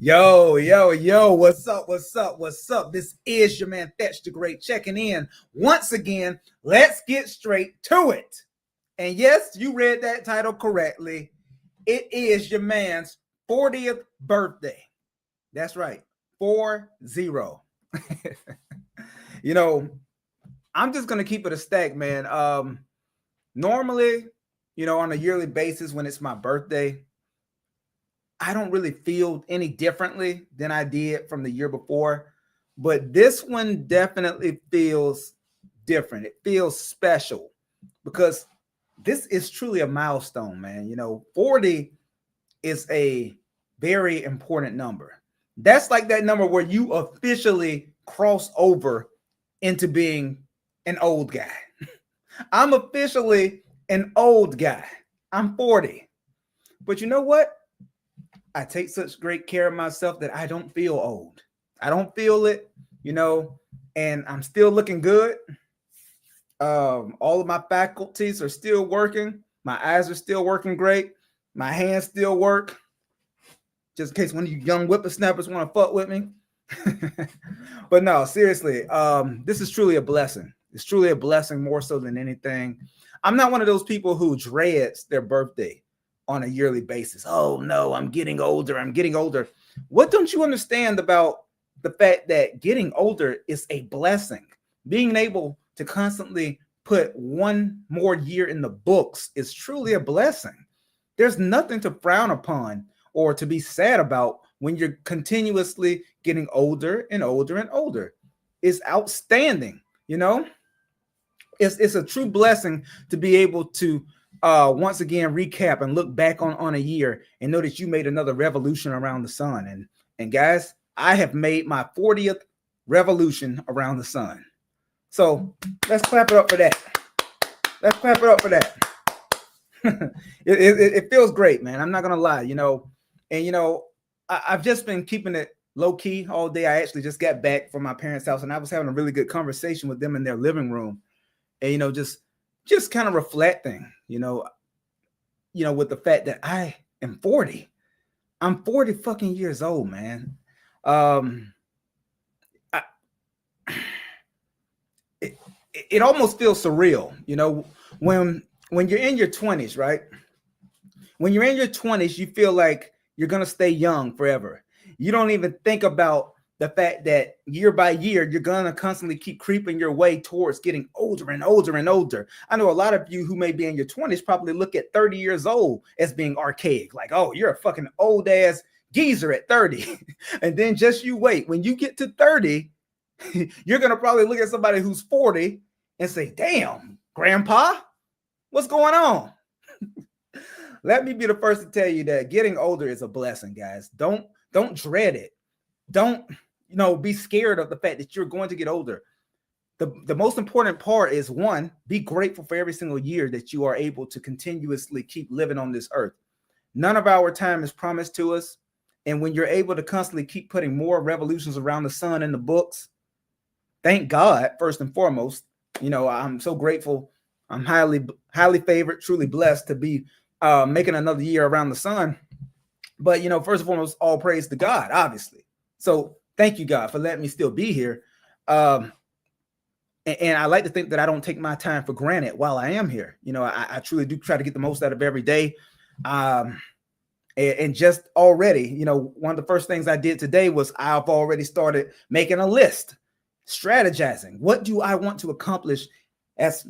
Yo, what's up? This is your man Fetch the Great checking in once again. Let's get straight to it. And yes, you read that title correctly. It is your man's 40th birthday. That's right, 40. you know, I'm just gonna keep it a stack, man. Normally, on a yearly basis when it's my birthday, I don't really feel any differently than I did from the year before, but this one definitely feels different. It feels special because this is truly a milestone, man. 40 is a very important number. That's like that number where you officially cross over into being an old guy. I'm officially an old guy. I'm 40. But you know what? I take such great care of myself that I don't feel old. I don't feel it, and I'm still looking good. All of my faculties are still working. My eyes are still working great. My hands still work. Just in case one of you young whippersnappers want to fuck with me. But no, seriously, this is truly a blessing. It's truly a blessing more so than anything. I'm not one of those people who dreads their birthday on a yearly basis. Oh no, I'm getting older. What don't you understand about the fact that getting older is a blessing? Being able to constantly put one more year in the books is truly a blessing. There's nothing to frown upon or to be sad about when you're continuously getting older and older and older. It's outstanding, It's a true blessing to be able to once again recap and look back on a year and know that you made another revolution around the sun. And guys, I have made my 40th revolution around the sun. So let's clap it up for that. It feels great, man. I'm not gonna lie, I've just been keeping it low key all day. I actually just got back from my parents' house and I was having a really good conversation with them in their living room, and just kind of reflecting, with the fact that I am 40. I'm 40 fucking years old, man. It almost feels surreal, when you're in your 20s, right? When you're in your 20s, you feel like you're gonna stay young forever. You don't even think about the fact that year by year, you're going to constantly keep creeping your way towards getting older and older and older. I know a lot of you who may be in your 20s probably look at 30 years old as being archaic. Like, oh, you're a fucking old ass geezer at 30. And then just you wait. When you get to 30, you're going to probably look at somebody who's 40 and say, damn, grandpa, what's going on? Let me be the first to tell you that getting older is a blessing, guys. Don't dread it. Don't be scared of the fact that you're going to get older. The most important part is, one, be grateful for every single year that you are able to continuously keep living on this earth. None of our time is promised to us. And when you're able to constantly keep putting more revolutions around the sun in the books, thank God, first and foremost. I'm so grateful. I'm highly favored, truly blessed to be making another year around the sun. But, first and foremost, all praise to God, obviously. So thank you, God, for letting me still be here. And I like to think that I don't take my time for granted while I am here. I truly do try to get the most out of every day. And just already, one of the first things I did today was I've already started making a list, strategizing. What do I want to accomplish as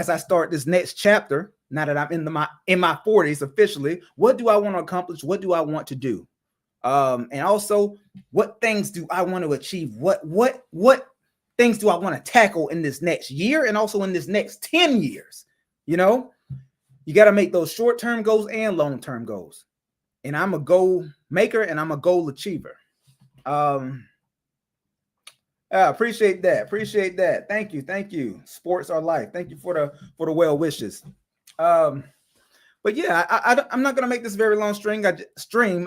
I start this next chapter? Now that I'm in my 40s officially, what do I want to accomplish? What do I want to do? And also, what things do I want to achieve? What things do I want to tackle in this next year and also in this next 10 years? You got to make those short-term goals and long-term goals. And I'm a goal maker and I'm a goal achiever. I appreciate that. Thank you. Sports are life. Thank you for the well wishes. But yeah, I'm not going to make this very long stream.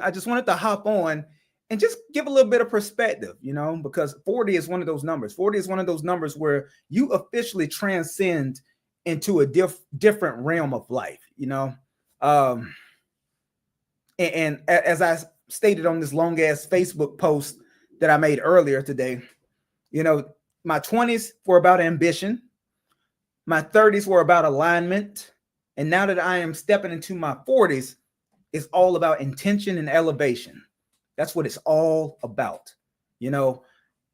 I just wanted to hop on and just give a little bit of perspective, because 40 is one of those numbers. 40 is one of those numbers where you officially transcend into a different realm of life, and as I stated on this long ass Facebook post that I made earlier today, you know, my 20s were about ambition. My 30s were about alignment. And now that I am stepping into my 40s, it's all about intention and elevation. That's what it's all about. You know,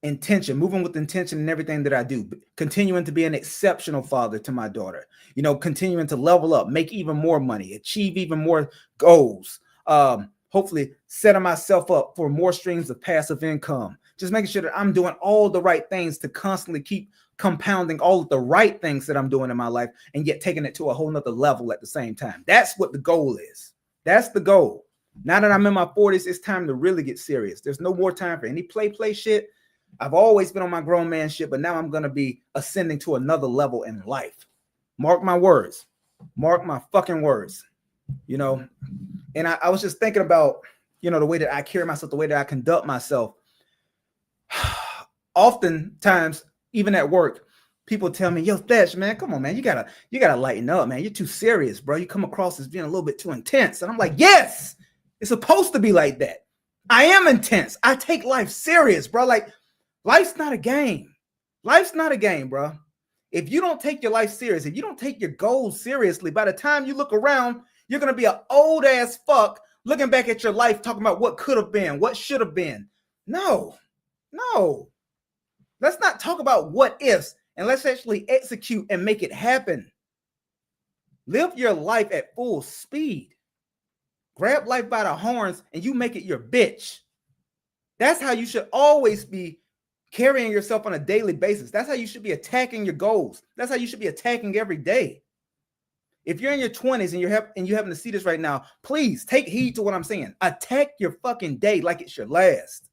intention, moving with intention in everything that I do, continuing to be an exceptional father to my daughter, you know, continuing to level up, make even more money, achieve even more goals, hopefully setting myself up for more streams of passive income, just making sure that I'm doing all the right things to constantly keep compounding all of the right things that I'm doing in my life and yet taking it to a whole nother level at the same time. That's what the goal is. That's the goal. Now that I'm in my 40s, it's time to really get serious. There's no more time for any play shit. I've always been on my grown man shit, but now I'm going to be ascending to another level in life. Mark my words. Mark my fucking words. You know, and I was just thinking about, you know, the way that I carry myself, the way that I conduct myself. Oftentimes, even at work, people tell me, yo, Thatch, man, come on, man. You gotta lighten up, man. You're too serious, bro. You come across as being a little bit too intense. And I'm like, yes, it's supposed to be like that. I am intense. I take life serious, bro. Like, life's not a game. Life's not a game, bro. If you don't take your life serious, if you don't take your goals seriously, by the time you look around, you're going to be an old ass fuck looking back at your life, talking about what could have been, what should have been. No. Let's not talk about what ifs, and let's actually execute and make it happen. Live your life at full speed. Grab life by the horns and you make it your bitch. That's how you should always be carrying yourself on a daily basis. That's how you should be attacking your goals. That's how you should be attacking every day. If you're in your 20s and you happen to see this right now, please take heed to what I'm saying. Attack your fucking day like it's your last.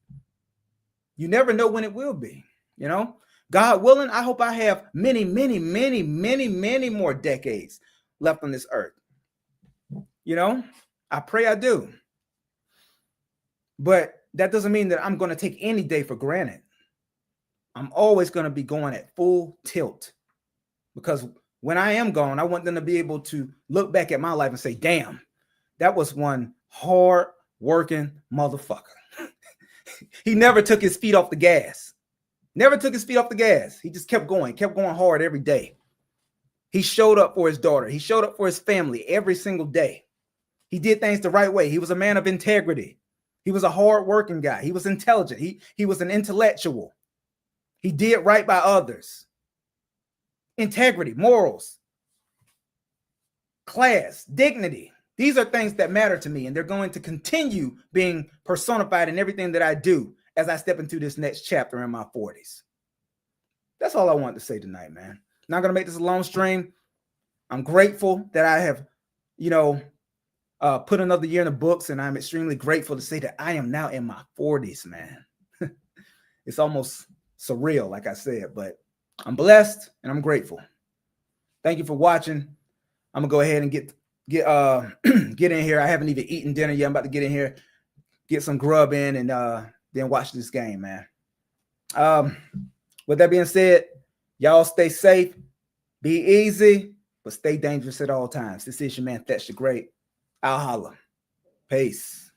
You never know when it will be, you know? God willing, I hope I have many, many, many, many, many more decades left on this earth. You know, I pray I do. But that doesn't mean that I'm going to take any day for granted. I'm always going to be going at full tilt, because when I am gone, I want them to be able to look back at my life and say, damn, that was one hard working motherfucker. He never took his feet off the gas. Never took his feet off the gas. He just kept going hard every day. He showed up for his daughter. He showed up for his family every single day. He did things the right way. He was a man of integrity. He was a hard working guy. He was intelligent. He was an intellectual. He did right by others. Integrity, morals, class, dignity. These are things that matter to me, and they're going to continue being personified in everything that I do as I step into this next chapter in my 40s. That's all I wanted to say tonight, man. Not going to make this a long stream. I'm grateful that I have, you know, put another year in the books, and I'm extremely grateful to say that I am now in my 40s, man. It's almost surreal, like I said, but I'm blessed and I'm grateful. Thank you for watching. I'm gonna go ahead and get in here. I haven't even eaten dinner yet. I'm about to get in here, get some grub in, and then watch this game, man. With that being said, y'all stay safe, be easy, but stay dangerous at all times. This is your man Thatch the Great. I'll holla. Peace.